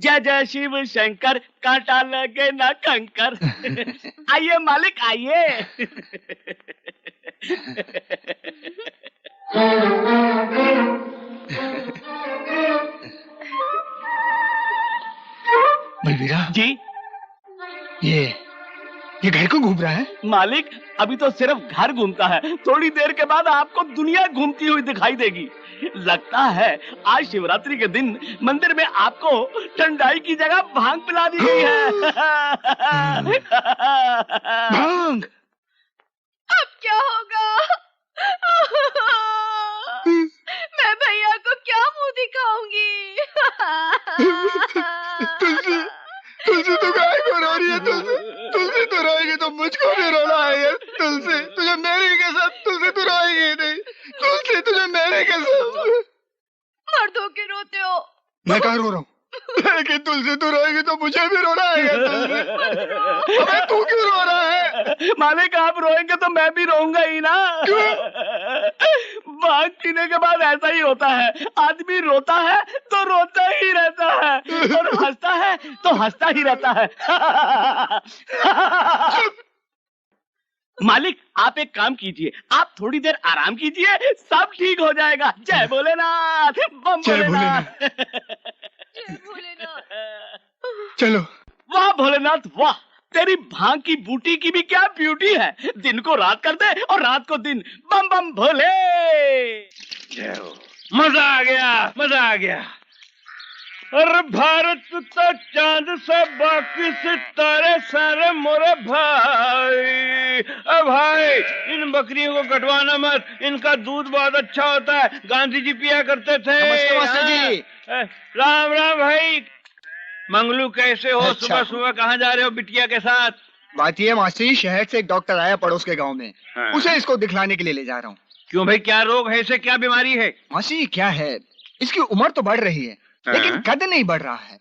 जय जय शिव शंकर, कांटा लगे ना कंकर। आइए मालिक आइए। बलबीरा जी ये घर को घूम रहा है? मालिक, अभी तो सिर्फ घर घूमता है, थोड़ी देर के बाद आपको दुनिया घूमती हुई दिखाई देगी। लगता है आज शिवरात्रि के दिन मंदिर में आपको ठंडाई की जगह भांग पिला दी गई है। भांग? अब क्या होगा? मैं भैया को क्या मुंह दिखाऊंगी? तुलसी तो गाय को रो रही है। तुलसी तो रोएगी तो मुझको भी रोना है। तुलसी तुझे मेरी कसम, तुलसी तू रोएगी नहीं। तुलसी तुझे मेरी कसम। मर्दों के रोते हो। मैं कहाँ रो रहा हूँ? लेकिन तुलसी तू रोएगी तो मुझे भी रोना है। तुलसी अबे तू क्यों रो रहा है? मालिक आप रोएंगे तो मैं भी रोऊंगा ही ना। भांग पीने के बाद ऐसा ही होता है, आदमी रोता है तो रोता ही रहता है और हंसता है तो हंसता ही रहता है। मालिक आप एक काम कीजिए, आप थोड़ी देर आराम कीजिए, सब ठीक हो जाएगा। जय भोलेनाथ, बम जय भोलेनाथ। जय भोलेनाथ। चलो। वाह भोलेनाथ वाह, तेरी भांग की बूटी की भी क्या ब्यूटी है। दिन को रात कर दे और रात को दिन। बम बम भोले। जय हो। मजा आ गया, मजा आ गया। अरे भारत तो चांद से बाकी सितारे सारे मोरे भाई। अब भाई इन बकरियों को कटवाना मत, इनका दूध बहुत अच्छा होता है, गांधी जी पिया करते थे। नमस्ते मास्टर जी। राम राम भाई। मंगलू कैसे हो? अच्छा। सुबह सुबह कहाँ जा रहे हो बिटिया के साथ? बात ये मास्टर जी, शहर से एक डॉक्टर आया पड़ोस के गांव में। हाँ। उसे इसको दिखलाने के लिए ले जा रहा हूँ। क्यों भाई, क्या रोग है इसे, क्या बीमारी है? मास्टर जी क्या है, इसकी उम्र तो बढ़ रही है लेकिन हाँ। कद नहीं बढ़ रहा है।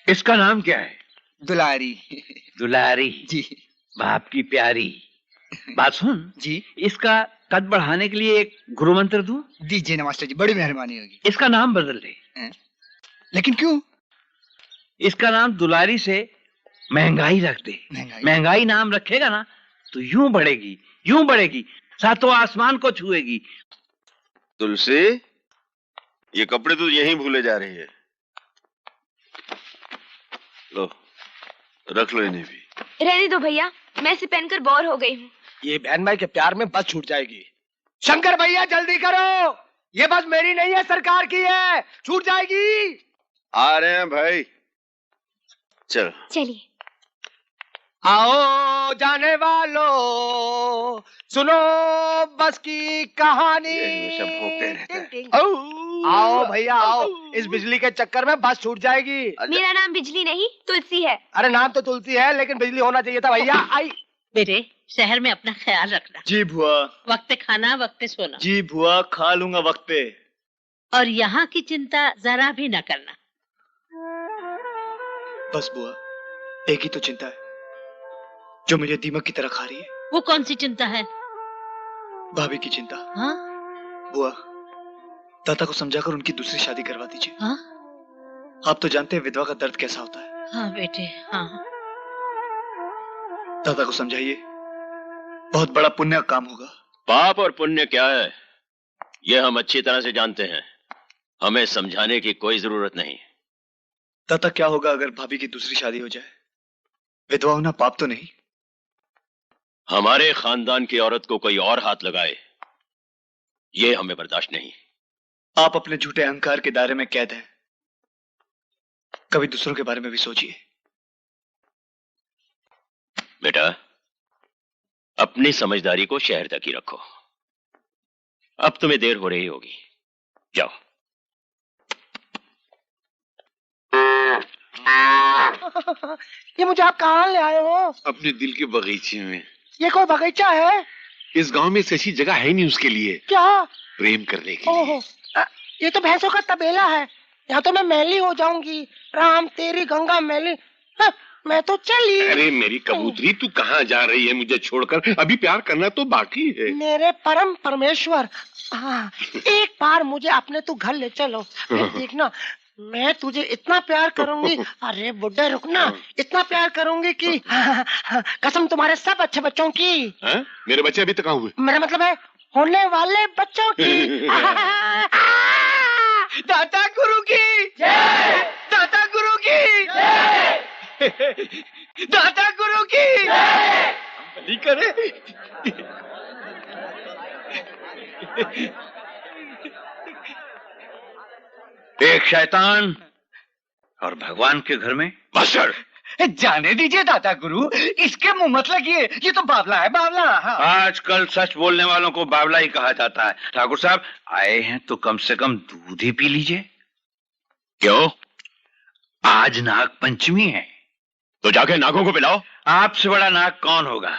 इसका नाम क्या है? दुलारी। दुलारी। जी बाप की प्यारी। बात सुन जी। इसका कद बढ़ाने के लिए एक गुरु मंत्र दूं? दीजिए ना मास्टर जी, बड़ी मेहरबानी होगी। इसका नाम बदल दे। लेकिन क्यों? इसका नाम दुलारी से महंगाई रख दे। महंगाई नाम रखेगा ना तो यूं बढ़ेगी, सातों आसमान को छुएगी। तुलसी, ये कपड़े तो यहीं भूले जा रही है। लो, रख लो इन्हें भी। रहने दो भैया, मैं इसे पहनकर बोर हो गई हूँ। ये बहन भाई के प्यार में बस छूट जाएगी। शंकर भैया जल्दी करो, ये बस मेरी नहीं है सरकार की है, छूट जाएगी। आ रहे हैं भाई, चल। चलिए। आओ जाने वालों, सुनो बस की कहानी। ये सब भोंकते रहते हैं। आओ भैया आओ, इस बिजली के चक्कर में बस छूट जाएगी। मेरा नाम बिजली नहीं तुलसी है। अरे नाम तो तुलसी है लेकिन बिजली होना चाहिए था भैया। आई। बेटे शहर में अपना ख्याल रखना। जी बुआ। वक्त खाना वक्त सोना। जी बुआ, खा लूंगा वक्त पे। और यहाँ की चिंता जरा भी न करना। बस बुआ, एक ही तो चिंता है जो मुझे दीमक की तरह खा रही है। वो कौन सी चिंता है? भाभी की चिंता। हाँ? बुआ, दादा को समझाकर उनकी दूसरी शादी करवा दीजिए। हाँ? आप तो जानते हैं विधवा का दर्द कैसा होता है। हाँ बेटे हाँ। दादा को समझाइए, बहुत बड़ा पुण्य का काम होगा। पाप और पुण्य क्या है, ये हम अच्छी तरह से जानते हैं, हमें समझाने की कोई जरूरत नहीं। दादा क्या होगा अगर भाभी की दूसरी शादी हो जाए? विधवा होना पाप तो नहीं? हमारे खानदान की औरत को कोई और हाथ लगाए, ये हमें बर्दाश्त नहीं। आप अपने झूठे अहंकार के दायरे में कैद हैं, कभी दूसरों के बारे में भी सोचिए। बेटा, अपनी समझदारी को शहर तक ही रखो। अब तुम्हें देर हो रही होगी, जाओ। ये मुझे आप कहाँ ले आए हो? अपने दिल के बगीचे में। ये कोई बगीचा है? इस गांव में ऐसी जगह है नहीं उसके लिए, क्या? प्रेम करने के लिए। ओहो, ये तो भैंसों का तबेला है, यहाँ तो मैं मैली हो जाऊंगी। राम तेरी गंगा मैली। मैं तो चली। अरे मेरी कबूतरी, तू कहाँ जा रही है मुझे छोड़कर? अभी प्यार करना तो बाकी है। मेरे परम परमेश्वर, हाँ, एक बार मुझे अपने तू घर ले चलो। फिर देखना मैं तुझे इतना प्यार करूंगी, अरे बुड्ढे रुकना, इतना प्यार करूंगी कि कसम तुम्हारे सब अच्छे बच्चों की। हाँ? मेरे बच्चे अभी तक कहाँ हुए? मेरा मतलब है होने वाले बच्चों की। दाता गुरु की जय, दाता गुरु की जय, दाता गुरु की जय। भली करे। एक शैतान और भगवान के घर में मास्टर, जाने दीजिए दाता गुरु, इसके मुंह मत लगिए, ये तो बावला है, बावला। हाँ। आजकल सच बोलने वालों को बावला ही कहा जाता है। ठाकुर साहब आए हैं तो कम से कम दूध ही पी लीजिए। क्यों? आज नाग पंचमी है। तो जाके नागों को पिलाओ। आपसे बड़ा नाग कौन होगा?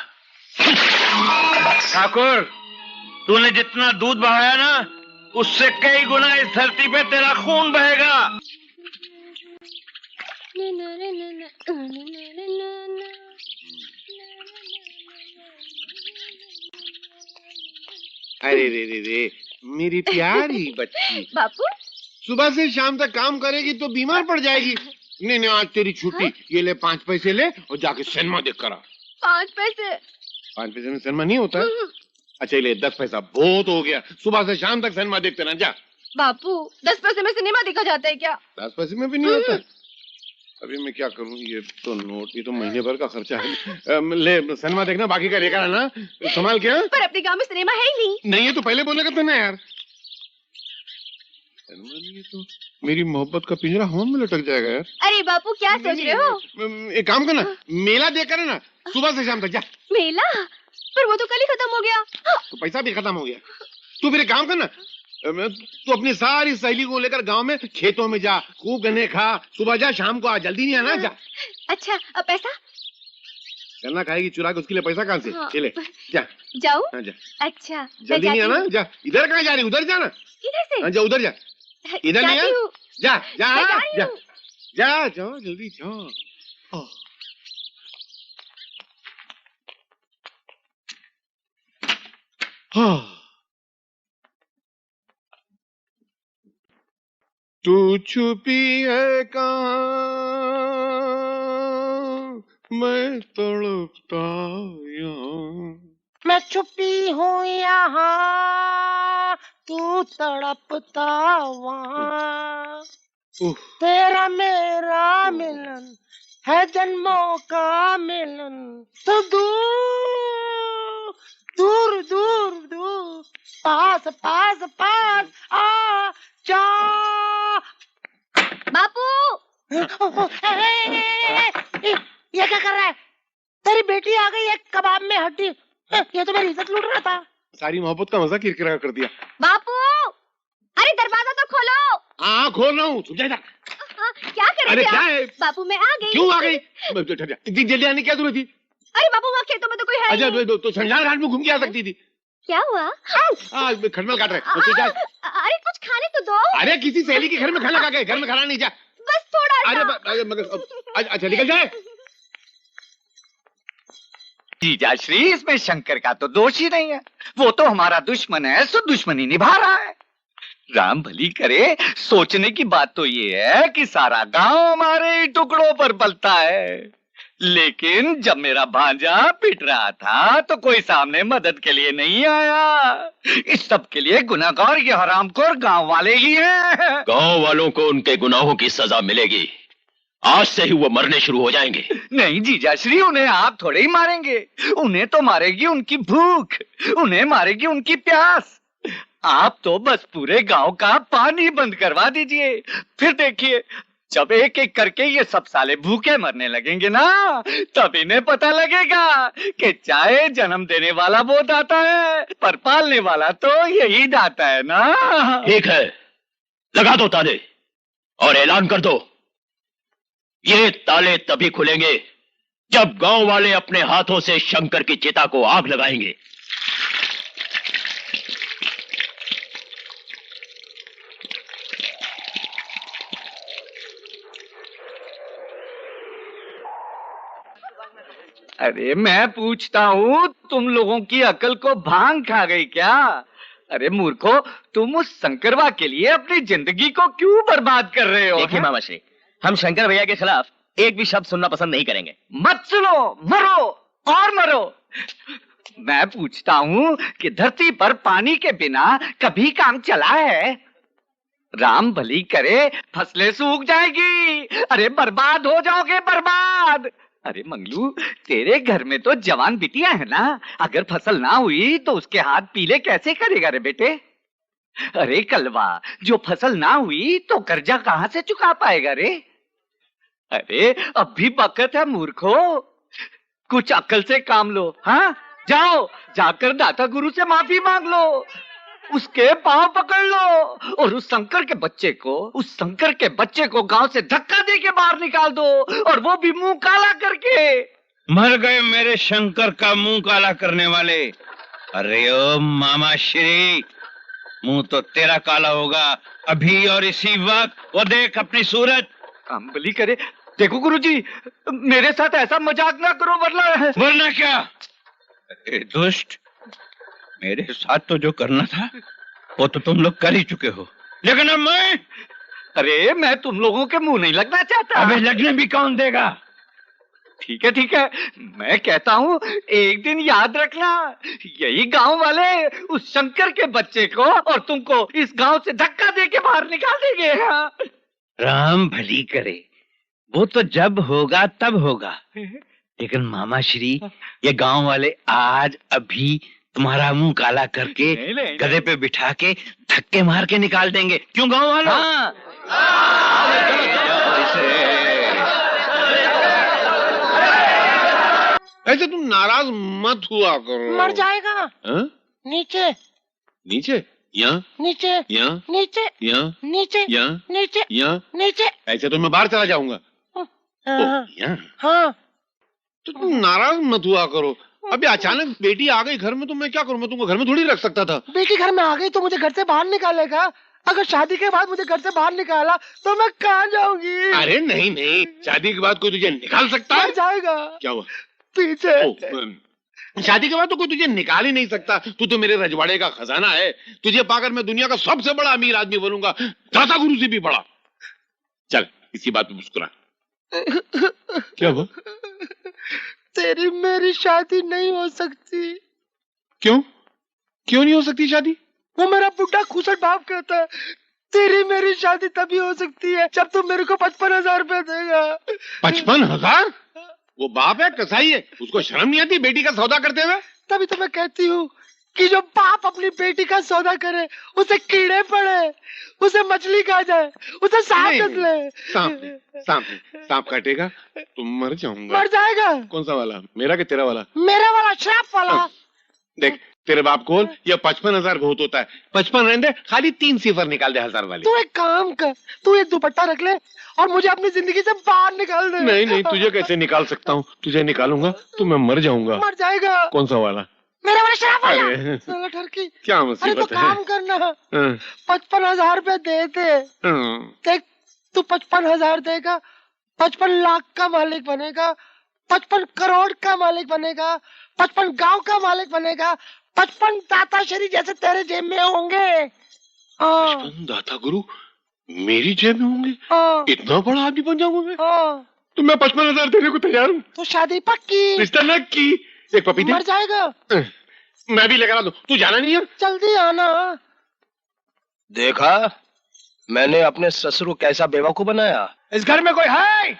ठाकुर, तूने जितना दूध बहाया ना, उससे कई गुना इस धरती पे तेरा खून बहेगा। अरे रे रे रे, मेरी प्यारी बच्ची, बापू सुबह से शाम तक काम करेगी तो बीमार पड़ जाएगी। नहीं नहीं, आज तेरी छुट्टी। ये ले 5 पैसे ले और जाके सिनेमा देख कर आ। 5 पैसे? 5 पैसे में सिनेमा नहीं होता? अच्छा ले 10 पैसा, बहुत हो गया। सुबह से शाम तक सिनेमा देखते ना, जा। बापू 10 पैसे में सिनेमा देखा जाता है क्या? 10 पैसे में भी नहीं होता। अभी मैं क्या करूं, ये तो नोट, ये तो महीने भर का खर्चा है। ले सिनेमा देखना, बाकी का लेकर आना, संभाल के। पर अपने गांव में सिनेमा है ही नहीं। नहीं है तो पहले बोलेगा तो ना यार। सिनेमा नहीं है तो मेरी मोहब्बत का पिंजरा हवा में लटक जाएगा यार। अरे बापू क्या सोच रहे हो? एक काम करना, मेला देखकर है ना, सुबह से शाम तक जा। मेला? पर वो तो कल ही खत्म हो गया। तो पैसा भी खत्म हो गया। तू फिर एक काम करना, तू अपनी सारी सहेली को लेकर गांव में खेतों में जा, खूब गन्ने खा, सुबह जा शाम को आ, जल्दी नहीं आना। जा। अच्छा अब पैसा? गन्ना खाएगी चुरा के, उसके लिए पैसा कहाँ से? हाँ। चले जा। जाऊँ? हाँ, जा। अच्छा जल्दी नहीं आना। जा। इधर कहाँ जा रही? उधर जाना। इधर से? हाँ, जा उधर जा। इधर नहीं जाती है? हूँ। जा जा मैं जा रही जा हूँ। जा, जाओ जल्दी जाओ। हाँ। तू छुपी है कहाँ, मैं तड़पता यहाँ। मैं छुपी हूँ यहाँ, तू तड़पता वहाँ। तेरा मेरा मिलन है जन्मों का मिलन, तो दूर दूर दूर दूर, पास पास पास आ जा। बापू ये क्या कर रहा है? तेरी बेटी आ गई है कबाब में हड्डी। ये तो मेरी इज्जत लूट रहा था। सारी मोहब्बत का मजा किरकिरा कर दिया। बापू अरे दरवाजा तो खोलो। हाँ खोल रहा हूँ, सुझा जा। क्या कर अरे रहे क्या आप? है? बापू मैं आ गई। क्यों आ गई? इतनी जल्दी आने की क्या जरूरत थी? अरे बापू वहाँ खेतों में तो कोई है अच्छा नहीं। तो शमशान घाट में घूम के आ सकती थी। क्या हुआ? आज खटमल काट रहे। तो जा। अरे कुछ खाने तो दो। अरे किसी सहेली के घर में खाना खा के, घर में खाना नहीं। जा। बस थोड़ा सा। अरे मगर अच्छा निकल जाए। जीजाश्री इसमें शंकर का तो दोष ही नहीं है, वो तो हमारा दुश्मन है, सो दुश्मनी निभा रहा है। राम भली करे, सोचने की बात तो ये है कि सारा गांव हमारे ही टुकड़ों पर पलता है, लेकिन जब मेरा भांजा पिट रहा था तो कोई सामने मदद के लिए नहीं आया। इस सब के लिए गुनाहगार ये हरामखोर गांव वाले ही हैं। गांव वालों को उनके गुनाहों की सजा मिलेगी। आज से ही वो मरने शुरू हो जाएंगे। नहीं जीजाश्री, उन्हें आप थोड़े ही मारेंगे, उन्हें तो मारेगी उनकी भूख, उन्हें मारेगी उनकी प्यास। आप तो बस पूरे गांव का पानी बंद करवा दीजिए, फिर देखिए जब एक एक करके ये सब साले भूखे मरने लगेंगे ना, तब इन्हें पता लगेगा कि चाहे जन्म देने वाला वो दाता है, पर पालने वाला तो यही दाता है ना। ठीक है, लगा दो ताले और ऐलान कर दो, ये ताले तभी खुलेंगे जब गांव वाले अपने हाथों से शंकर की चिता को आग लगाएंगे। अरे मैं पूछता हूँ, तुम लोगों की अकल को भांग खा गई क्या? अरे मूर्खो, तुम उस शंकरवा के लिए अपनी जिंदगी को क्यों बर्बाद कर रहे हो? देखिए मामा श्री, हम शंकर भैया के खिलाफ एक भी शब्द सुनना पसंद नहीं करेंगे। मत सुनो, मरो और मरो। मैं पूछता हूँ कि धरती पर पानी के बिना कभी काम चला है? राम भली करे, फसलें सूख जाएगी। अरे बर्बाद हो जाओगे, बर्बाद। अरे मंगलू, तेरे घर में तो जवान बिटिया है ना, अगर फसल ना हुई तो उसके हाथ पीले कैसे करेगा रे बेटे? अरे कलवा, जो फसल ना हुई तो कर्जा कहाँ से चुका पाएगा रे? अरे अब भी वक्त है मूर्खो, कुछ अक्ल से काम लो। हाँ, जाओ, जाकर दाता गुरु से माफी मांग लो, उसके पांव पकड़ लो और उस शंकर के बच्चे को गांव से धक्का दे के बाहर निकाल दो, और वो भी मुंह काला करके। मर गए मेरे शंकर का मुंह काला करने वाले। अरे ओ मामा श्री, मुंह तो तेरा काला होगा अभी और इसी वक्त। वो देख अपनी सूरत। अम्बली करे, देखो गुरुजी, मेरे साथ ऐसा मजाक ना करो, वरना क्या? अरे दुष्ट, मेरे साथ तो जो करना था वो तो तुम लोग कर ही चुके हो, लेकिन अब मैं? अरे मैं तुम लोगों के मुंह नहीं लगना चाहता। अबे लगने भी कौन देगा? ठीक है, मैं कहता हूँ एक दिन याद रखना, यही गांव वाले उस शंकर के बच्चे को और तुमको इस गांव से धक्का दे के बाहर निकाल देंगे। हाँ? राम भली करे, वो तो जब होगा तब होगा, लेकिन मामा श्री, ये गांव वाले आज अभी तुम्हारा मुंह काला करके गधे पे बिठा के धक्के मार के निकाल देंगे। क्यों गांव वालों? हाँ। ऐसे तुम नाराज मत हुआ करो। मर जाएगा। हाँ? नीचे नीचे? यहाँ? नीचे यहाँ? नीचे यहाँ? नीचे यहाँ? नीचे यहाँ? नीचे। ऐसे तो मैं बाहर चला जाऊंगा। हाँ यहाँ? हाँ। तो तुम नाराज मत हुआ करो। अभी अचानक बेटी आ गई घर में तो मैं क्या करूं? मैं तुमको घर में थोड़ी रख सकता था। बेटी घर में आ गई तो मुझे घर से बाहर निकालेगा? अगर शादी के बाद मुझे घर से बाहर निकाला तो मैं कहाँ जाऊंगी? अरे नहीं नहीं, शादी के बाद कोई तुझे निकाल सकता है? मर जाएगा। क्या हुआ? पीछे। शादी के बाद तो कोई तुझे निकाल ही नहीं सकता। तू तो मेरे रजवाड़े का खजाना है। तुझे पाकर मैं दुनिया का सबसे बड़ा अमीर आदमी बनूंगा, दाता गुरु से भी बड़ा। चल इसी बात पे मुस्कुरा। क्या हुआ? तेरी मेरी शादी नहीं हो सकती। क्यों? क्यों नहीं हो सकती शादी? वो मेरा बुढ़ा खुसट बाप कहता है तेरी मेरी शादी तभी हो सकती है जब तू मेरे को 55,000 रुपए देगा। 55,000? वो बाप है, कसाई है, उसको शर्म नहीं आती बेटी का सौदा करते हुए? तभी तो मैं कहती हूँ कि जो बाप अपनी बेटी का सौदा करे उसे कीड़े पड़े, उसे मछली खा जाए, उसे सांप कट ले। सांप काटेगा तो मर जाऊंगा। मर जाएगा। कौन सा वाला, मेरा कि तेरा वाला? मेरा वाला, श्राप वाला। देख तेरे बाप को ये 55,000 बहुत होता है। 55 रहने दे, खाली 3 सिफर निकाल दे 1000 वाली। तू एक काम कर, तू एक दुपट्टा रख ले और मुझे अपनी जिंदगी से बाहर निकाल दे। नहीं नहीं, तुझे कैसे निकाल सकता हूँ? तुझे निकालूंगा तो मैं मर जाऊंगा। मर जाएगा। कौन सा वाला? मेरा वाला श्राप वाला। साला ठरकी। क्या अरे तो मुसीबत है? काम करना, 55,000 रुपए दे दे। देख तू 55,000 देगा, 55 लाख का मालिक बनेगा, 55 करोड़ का मालिक बनेगा, 55 गांव का मालिक बनेगा, 55 दाताश्री जैसे तेरे जेब में होंगे। 55 दाता गुरु मेरी जेब में होंगे? इतना बड़ा आदमी बन जाऊंगा मैं? तो मैं 55,000 देने को तैयार हूँ। तो शादी पक्की। रिश्ता नक्की। एक पपीते? मर जाएगा। मैं भी लेकर आ दूं। तू जाना नहीं है? जल्दी आना। देखा मैंने अपने ससुर को कैसा बेवकूफ बनाया। इस घर में कोई है?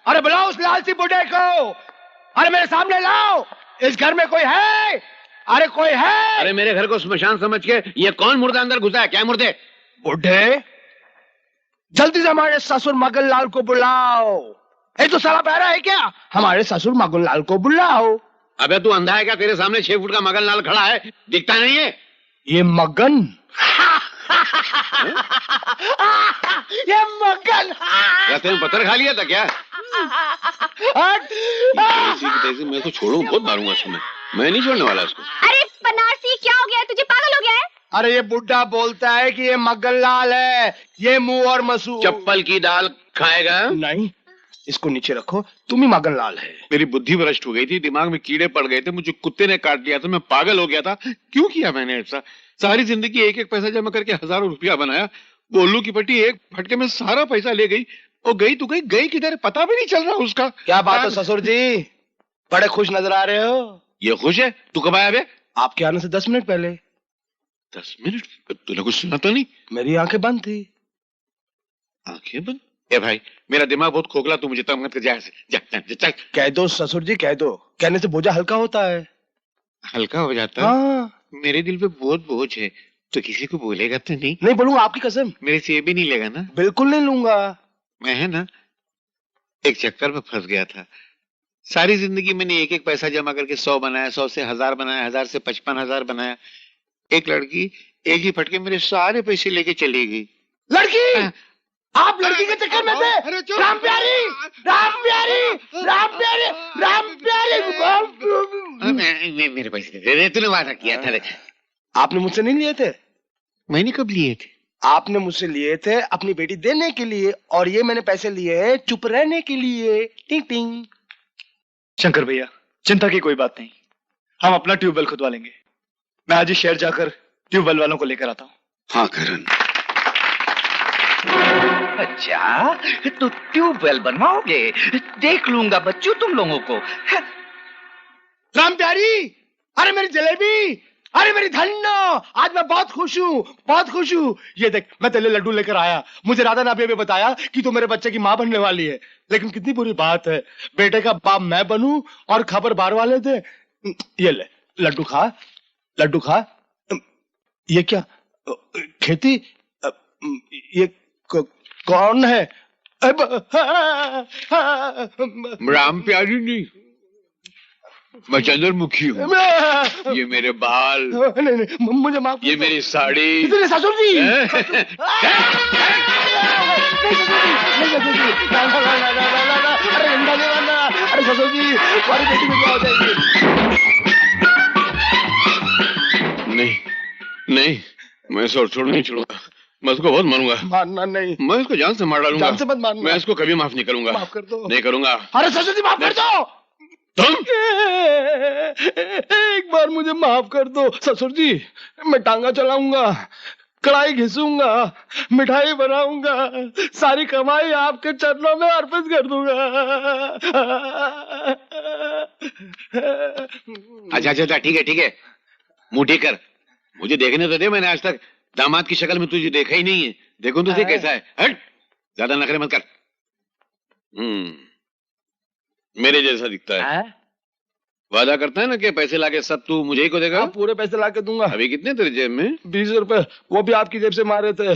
अरे बुलाओ उस लालची बुढ़े को। अरे मेरे सामने लाओ। इस घर में कोई है? अरे कोई है? अरे मेरे घर को स्मशान समझ के ये कौन मुर्दा अंदर घुसा है? क्या मुर्दे? बुढ़े, जल्दी से हमारे ससुर मगन लाल को बुलाओ। ये तो साला बहरा है क्या? हमारे ससुर मगन लाल को बुलाओ। अबे तू अंधा है क्या? तेरे सामने 6 फुट का मगन लाल खड़ा है, दिखता नहीं है? ये मगन ये मगन। रास्ते में पत्थर खा लिया था क्या? मैं तो छोड़ू, बहुत मारूंगा इसमें। मैं नहीं छोड़ने वाला इसको। अरे बनारसी, क्या हो गया है तुझे? पागल हो गया है? अरे ये बुढ़ा बोलता है कि ये मगन लाल है, ये मुंह और मसूर। चप्पल की दाल खाएगा? नहीं, इसको नीचे रखो, तुम ही मगन लाल है। मेरी बुद्धि भ्रष्ट हो गई थी, दिमाग में कीड़े पड़ गए थे, मुझे कुत्ते ने काट लिया था, मैं पागल हो गया था। क्यों किया मैंने ऐसा? सारी जिंदगी एक एक पैसा जमा करके हजारों रुपया बनाया। गोलू की पट्टी एक फटके में सारा पैसा ले गई। और गई तो गई किधर पता भी नहीं चल रहा उसका। क्या बात है ससुर जी, बड़े खुश नजर आ रहे हो। ये खुश है? तू कब आया बे? आपके आने से 10 मिनट पहले। 10 मिनट? तूने कुछ सुना तो नहीं? मेरी आंखें बंद थी। आंखें बंद? ए भाई मेरा दिमाग बहुत खोखला, तू मुझे तंग मत कर। जा चल। कह दो ससुर जी, कह दो। कहने से बोझा हल्का होता है। हल्का हो जाता है? हाँ। मेरे दिल पे बहुत बोझ है। तो किसी को बोलेगा तो नहीं? नहीं बोलूंगा, आपकी कसम। मेरे से ये भी नहीं लेगा ना? बिल्कुल नहीं लूंगा। मैं है ना एक चक्कर में फंस गया था। सारी जिंदगी मैंने एक एक पैसा जमा करके 100 बनाया, 100 से 1000 बनाया, 1000 से 55,000 बनाया। एक लड़की एक ही फटके मेरे सारे पैसे लेके चली गई। लड़की? आप लड़की के चक्कर में थे? राम प्यारी, राम प्यारी, राम प्यारी, राम प्यारी। मेरे पैसे दे दे, तूने वादा किया था। आपने मुझसे नहीं लिए थे? मैंने कब लिए थे? आपने मुझसे लिए थे अपनी बेटी देने के लिए, और ये मैंने पैसे लिए हैं चुप रहने के लिए। टिंग टिंग। शंकर भैया, चिंता की कोई बात नहीं, हम अपना ट्यूबवेल खुदवा लेंगे। मैं आज ही शहर जाकर ट्यूबवेल वालों को लेकर आता हूँ। हाँ करण। अच्छा, तो ट्यूबवेल बनवाओगे? देख लूंगा बच्चों तुम लोगों को। राम प्यारी, अरे मेरी जलेबी, अरे मेरी धन्नो, आज मैं बहुत खुश हूँ, बहुत खुश हूँ। ये देख, मैं तेरे लिए लड्डू लेकर आया। मुझे राधा नाभिया ने बताया कि तू मेरे बच्चे की माँ बनने वाली है। लेकिन कितनी बुरी बात है, बेटे का बाप मैं बनूं और खबर बाहर वाले दे। ये ले लड्डू खा, लड्डू खा। ये क्या खेती? ये कौन है? राम प्यारी नहीं, मैं चंद्रमुखी हूँ। ये मेरे बाल। नहीं नहीं, मुझे माफ। ये मेरी साड़ी। इतने ससुर जी। अरे ससुर जी, हमारी बेटी में क्या हो जाएगी? नहीं नहीं, मैं इसको छोड़ नहीं छोड़ूंगा। मैं उसको बहुत मारूंगा। मारना नहीं, मैं इसको जान से मार डालूंगा। जान से मत मारना। मैं इसको कभी माफ नहीं करूंगा। माफ कर दो। नहीं करूंगा। अरे ससुर जी माफ कर दो। तुम एक बार मुझे माफ कर दो ससुर जी। मैं टांगा चलाऊंगा, कढ़ाई घिसूंगा, मिठाई बनाऊंगा, सारी कमाई आपके चरणों में अर्पित कर दूंगा। अच्छा ठीक है, मुंह ठीक कर। मुझे देखने तो दे, मैंने आज तक दामाद की शक्ल में तुझे देखा ही नहीं है। देखो तुझे कैसा है। हट, ज्यादा नखरे मत कर। मेरे जैसा दिखता है। वादा करता है ना कि पैसे लाके सब तू मुझे ही को देगा। पूरे पैसे लाके दूंगा। अभी कितने तेरे जेब में? 20 रुपए, वो भी आपकी जेब से मारे थे।